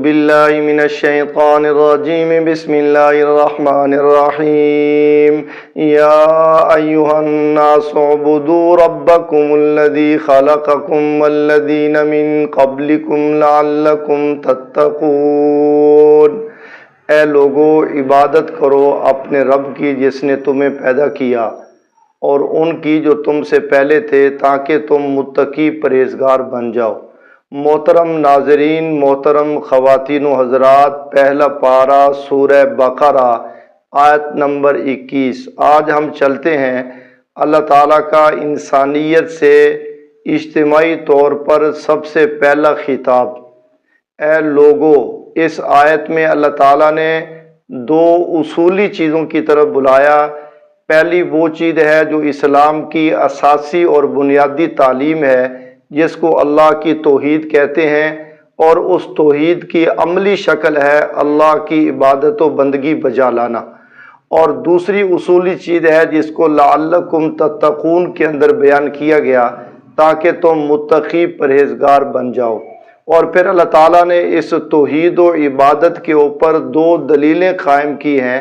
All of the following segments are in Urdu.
باللہ من الشیطان الرجیم بسم اللہ الرحمن الرحیم یا ایہا الناس اعبدوا ربکم الذی خلقکم والذین من قبلکم لعلکم تتقون۔ اے لوگو، عبادت کرو اپنے رب کی جس نے تمہیں پیدا کیا اور ان کی جو تم سے پہلے تھے، تاکہ تم متقی پرہیزگار بن جاؤ۔ محترم ناظرین، محترم خواتین و حضرات، پہلا پارہ سورہ بقرہ آیت نمبر 21۔ آج ہم چلتے ہیں اللہ تعالیٰ کا انسانیت سے اجتماعی طور پر سب سے پہلا خطاب۔ اے لوگو، اس آیت میں اللہ تعالیٰ نے دو اصولی چیزوں کی طرف بلایا۔ پہلی وہ چیز ہے جو اسلام کی اساسی اور بنیادی تعلیم ہے، جس کو اللہ کی توحید کہتے ہیں، اور اس توحید کی عملی شکل ہے اللہ کی عبادت و بندگی بجا لانا۔ اور دوسری اصولی چیز ہے جس کو لعلکم تتقون کے اندر بیان کیا گیا، تاکہ تم متقی پرہیزگار بن جاؤ۔ اور پھر اللہ تعالیٰ نے اس توحید و عبادت کے اوپر دو دلیلیں قائم کی ہیں۔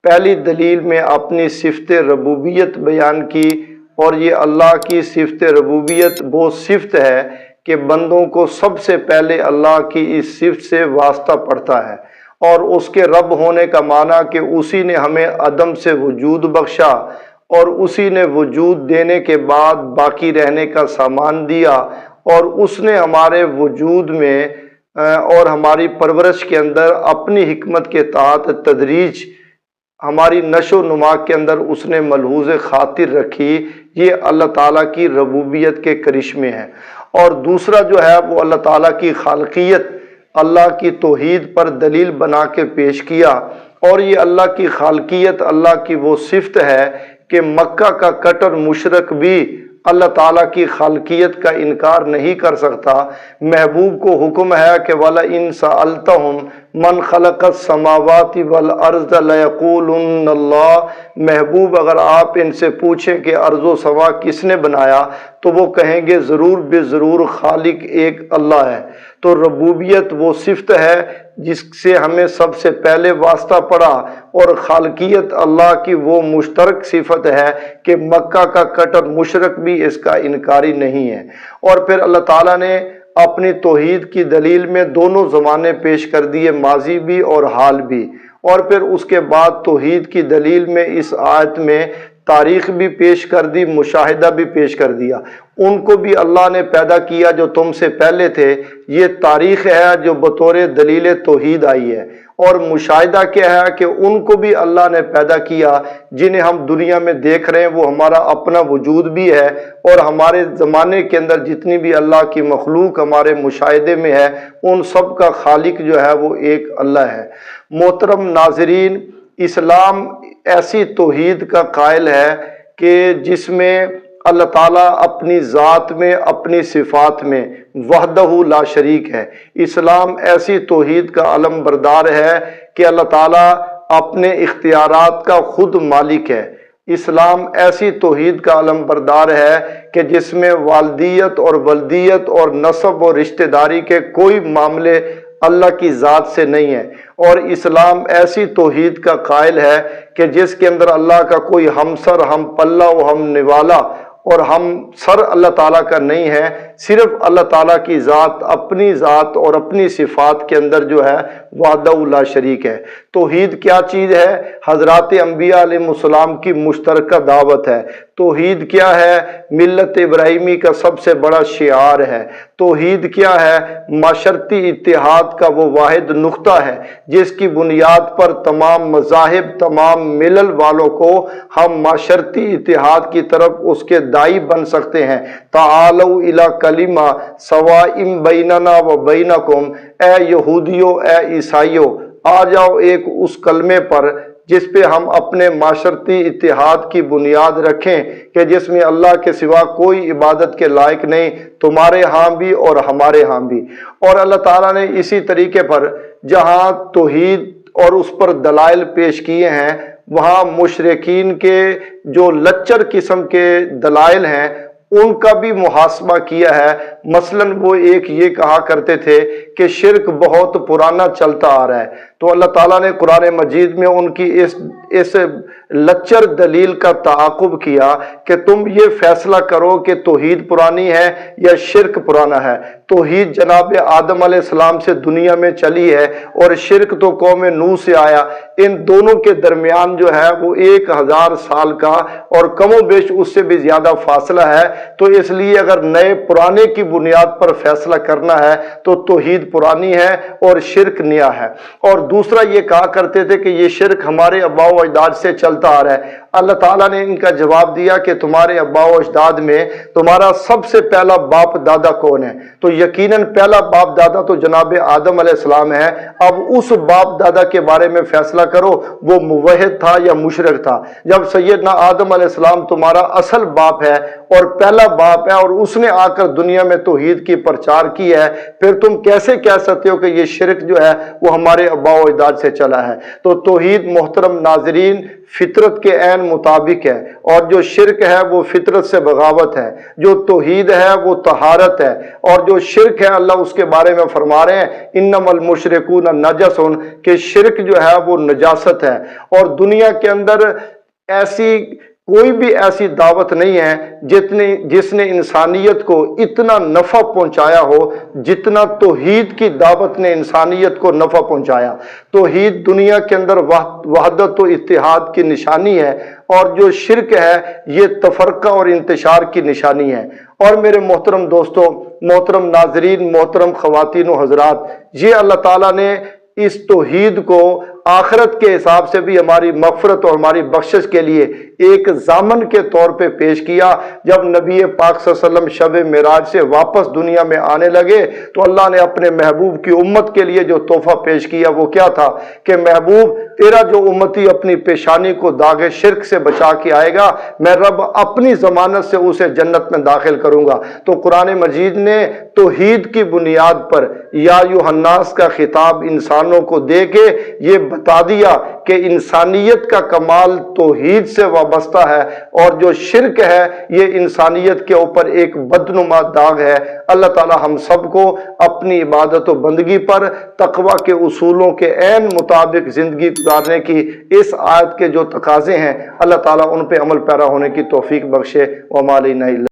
پہلی دلیل میں اپنی صفت ربوبیت بیان کی، اور یہ اللہ کی صفت ربوبیت وہ صفت ہے کہ بندوں کو سب سے پہلے اللہ کی اس صفت سے واسطہ پڑتا ہے، اور اس کے رب ہونے کا معنی کہ اسی نے ہمیں عدم سے وجود بخشا، اور اسی نے وجود دینے کے بعد باقی رہنے کا سامان دیا، اور اس نے ہمارے وجود میں اور ہماری پرورش کے اندر اپنی حکمت کے تحت تدریج ہماری نشو و نما کے اندر اس نے ملحوظ خاطر رکھی۔ یہ اللہ تعالیٰ کی ربوبیت کے کرشمے ہیں۔ اور دوسرا جو ہے وہ اللہ تعالیٰ کی خالقیت، اللہ کی توحید پر دلیل بنا کے پیش کیا۔ اور یہ اللہ کی خالقیت، اللہ کی وہ صفت ہے کہ مکہ کا کٹر مشرک بھی اللہ تعالیٰ کی خالقیت کا انکار نہیں کر سکتا۔ محبوب کو حکم ہے کہ وَلَئِن سَأَلْتَهُمْ مَنْ خَلَقَ السَّمَاوَاتِ وَالْأَرْضَ لَيَقُولُنَّ اللَّهُ۔ محبوب، اگر آپ ان سے پوچھیں کہ ارض و سما کس نے بنایا، تو وہ کہیں گے ضرور بے ضرور خالق ایک اللہ ہے۔ تو ربوبیت وہ صفت ہے جس سے ہمیں سب سے پہلے واسطہ پڑا، اور خالقیت اللہ کی وہ مشترک صفت ہے کہ مکہ کا کٹر مشرک بھی اس کا انکاری نہیں ہے۔ اور پھر اللہ تعالیٰ نے اپنی توحید کی دلیل میں دونوں زمانے پیش کر دیے، ماضی بھی اور حال بھی۔ اور پھر اس کے بعد توحید کی دلیل میں اس آیت میں تاریخ بھی پیش کر دی، مشاہدہ بھی پیش کر دیا۔ ان کو بھی اللہ نے پیدا کیا جو تم سے پہلے تھے، یہ تاریخ ہے جو بطور دلیل توحید آئی ہے۔ اور مشاہدہ کیا ہے کہ ان کو بھی اللہ نے پیدا کیا جنہیں ہم دنیا میں دیکھ رہے ہیں، وہ ہمارا اپنا وجود بھی ہے، اور ہمارے زمانے کے اندر جتنی بھی اللہ کی مخلوق ہمارے مشاہدے میں ہے، ان سب کا خالق جو ہے وہ ایک اللہ ہے۔ محترم ناظرین، اسلام ایسی توحید کا قائل ہے کہ جس میں اللہ تعالیٰ اپنی ذات میں، اپنی صفات میں وحدہ لا شریک ہے۔ اسلام ایسی توحید کا علم بردار ہے کہ اللہ تعالیٰ اپنے اختیارات کا خود مالک ہے۔ اسلام ایسی توحید کا علم بردار ہے کہ جس میں والدیت اور ولدیت اور نسب اور رشتہ داری کے کوئی معاملے اللہ کی ذات سے نہیں ہے۔ اور اسلام ایسی توحید کا قائل ہے کہ جس کے اندر اللہ کا کوئی ہمسر، ہم پلہ و ہم نوالا اور ہم سر اللہ تعالیٰ کا نہیں ہے۔ صرف اللہ تعالیٰ کی ذات، اپنی ذات اور اپنی صفات کے اندر جو ہے وحدہ لا شریک ہے۔ توحید کیا چیز ہے؟ حضرات انبیاء علیہ السلام کی مشترکہ دعوت ہے۔ توحید کیا ہے؟ ملت ابراہیمی کا سب سے بڑا شعار ہے۔ توحید کیا ہے؟ معاشرتی اتحاد کا وہ واحد نقطہ ہے جس کی بنیاد پر تمام مذاہب، تمام ملل والوں کو ہم معاشرتی اتحاد کی طرف اس کے داعی بن سکتے ہیں۔ تعالوا الی کلمہ سواء بیننا و بینکم۔ اے یہودیو، اے عیسائیو، آ جاؤ ایک اس کلمے پر جس پہ ہم اپنے معاشرتی اتحاد کی بنیاد رکھیں کہ جس میں اللہ کے سوا کوئی عبادت کے لائق نہیں، تمہارے ہاں بھی اور ہمارے ہاں بھی۔ اور اللہ تعالیٰ نے اسی طریقے پر جہاں توحید اور اس پر دلائل پیش کیے ہیں، وہاں مشرکین کے جو لچر قسم کے دلائل ہیں ان کا بھی محاسبہ کیا ہے۔ مثلاً وہ ایک یہ کہا کرتے تھے کہ شرک بہت پرانا چلتا آ رہا ہے، تو اللہ تعالیٰ نے قرآن مجید میں ان کی اس لچر دلیل کا تعاقب کیا کہ تم یہ فیصلہ کرو کہ توحید پرانی ہے یا شرک پرانا ہے۔ توحید جناب آدم علیہ السلام سے دنیا میں چلی ہے اور شرک تو قوم نوح سے آیا، ان دونوں کے درمیان جو ہے وہ 1000 سال کا اور کم و بیش اس سے بھی زیادہ فاصلہ ہے۔ تو اس لیے اگر نئے پرانے کی بنیاد پر فیصلہ کرنا ہے تو توحید پرانی ہے اور شرک نیا ہے۔ اور دوسرا یہ کہا کرتے تھے کہ یہ شرک ہمارے آباء و اجداد سے چلتا آ رہا ہے۔ اللہ تعالیٰ نے ان کا جواب دیا کہ تمہارے آباء و اجداد میں تمہارا سب سے پہلا باپ دادا کون ہے؟ تو یقیناً پہلا باپ دادا تو جناب آدم علیہ السلام ہے۔ اب اس باپ دادا کے بارے میں فیصلہ کرو، وہ موحد تھا یا مشرک تھا۔ جب سیدنا آدم علیہ السلام تمہارا اصل باپ ہے اور پہلا باپ ہے اور اس نے آ کر دنیا میں توحید کی پرچار کی ہے، پھر تم کیسے کہہ سکتے ہو کہ یہ شرک جو ہے وہ ہمارے آباء و اجداد سے چلا ہے؟ تو توحید محترم ناظرین فطرت کے عین مطابق ہے، اور جو شرک ہے وہ فطرت سے بغاوت ہے۔ جو توحید ہے وہ طہارت ہے، اور جو شرک ہے اللہ اس کے بارے میں فرما رہے ہیں انما المشرکون نجس، کہ شرک جو ہے وہ نجاست ہے۔ اور دنیا کے اندر کوئی بھی ایسی دعوت نہیں ہے جس نے انسانیت کو اتنا نفع پہنچایا ہو جتنا توحید کی دعوت نے انسانیت کو نفع پہنچایا۔ توحید دنیا کے اندر وحدت و اتحاد کی نشانی ہے، اور جو شرک ہے یہ تفرقہ اور انتشار کی نشانی ہے۔ اور میرے محترم دوستو، محترم ناظرین، محترم خواتین و حضرات، یہ اللہ تعالیٰ نے اس توحید کو آخرت کے حساب سے بھی ہماری مغفرت اور ہماری بخشش کے لیے ایک ضامن کے طور پہ پیش کیا۔ جب نبی پاک صلی اللہ علیہ وسلم شب معراج سے واپس دنیا میں آنے لگے تو اللہ نے اپنے محبوب کی امت کے لیے جو تحفہ پیش کیا وہ کیا تھا کہ محبوب تیرا جو امتی اپنی پیشانی کو داغ شرک سے بچا کے آئے گا، میں رب اپنی ضمانت سے اسے جنت میں داخل کروں گا۔ تو قرآن مجید نے توحید کی بنیاد پر یا ایھا الناس کا خطاب انسانوں کو دے کے یہ بتا دیا کہ انسانیت کا کمال توحید سے وابستہ ہے، اور جو شرک ہے یہ انسانیت کے اوپر ایک بدنما داغ ہے۔ اللہ تعالی ہم سب کو اپنی عبادت و بندگی پر تقوی کے اصولوں کے عین مطابق زندگی گزارنے کی اس آیت کے جو تقاضے ہیں اللہ تعالیٰ ان پہ عمل پیرا ہونے کی توفیق بخشے۔ وما علینا الا